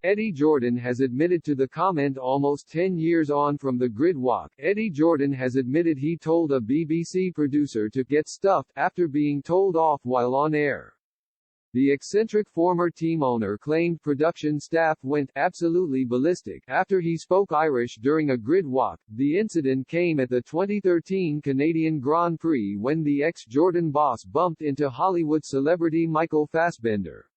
Eddie Jordan has admitted to the comment almost 10 years on from the grid walk. Eddie Jordan has admitted he told a BBC producer to get stuffed after being told off while on air. The eccentric former team owner claimed production staff went absolutely ballistic after he spoke Irish during a grid walk. The incident came at the 2013 Canadian Grand Prix when the ex-Jordan boss bumped into Hollywood celebrity Michael Fassbender.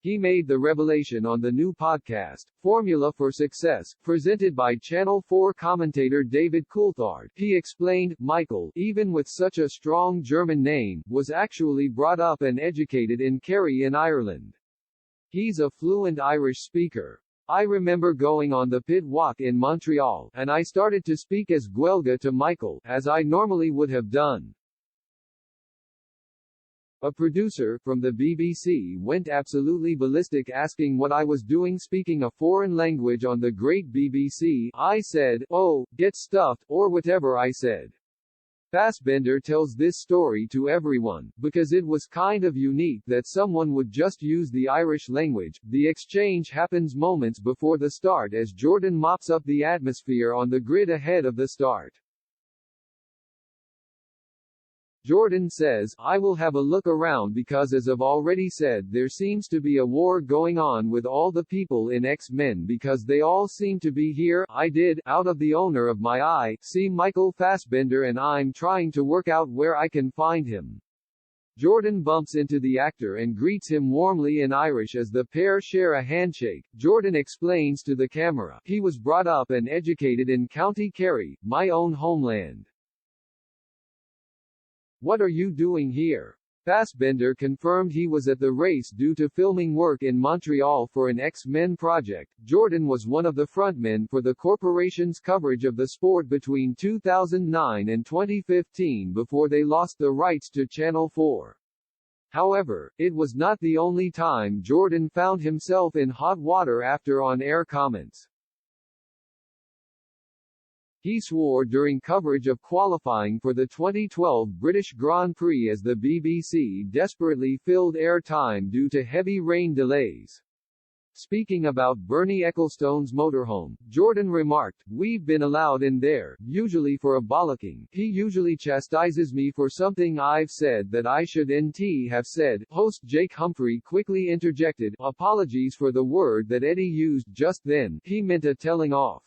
He made the revelation on the new podcast, Formula for Success, presented by Channel 4 commentator David Coulthard. He explained, Michael, even with such a strong German name, was actually brought up and educated in Kerry in Ireland. He's a fluent Irish speaker. I remember going on the pit walk in Montreal, and I started to speak as Guelga to Michael, as I normally would have done. A producer, from the BBC, went absolutely ballistic asking what I was doing speaking a foreign language on the great BBC. I said, oh, get stuffed, or whatever I said. Fassbender tells this story to everyone, because it was kind of unique that someone would just use the Irish language. The exchange happens moments before the start as Jordan mops up the atmosphere on the grid ahead of the start. Jordan says, I will have a look around because as I've already said there seems to be a war going on with all the people in X-Men because they all seem to be here. I did, out of the owner of my eye, see Michael Fassbender and I'm trying to work out where I can find him. Jordan bumps into the actor and greets him warmly in Irish as the pair share a handshake. Jordan explains to the camera, he was brought up and educated in County Kerry, my own homeland. What are you doing here? Fassbender confirmed he was at the race due to filming work in Montreal for an X-Men project. Jordan was one of the frontmen for the corporation's coverage of the sport between 2009 and 2015 before they lost the rights to Channel 4. However, it was not the only time Jordan found himself in hot water after on-air comments. He swore during coverage of qualifying for the 2012 British Grand Prix as the BBC desperately filled air time due to heavy rain delays. Speaking about Bernie Ecclestone's motorhome, Jordan remarked, we've been allowed in there, usually for a bollocking. He usually chastises me for something I've said that I shouldn't have said. Host Jake Humphrey quickly interjected, apologies for the word that Eddie used just then, he meant a telling off.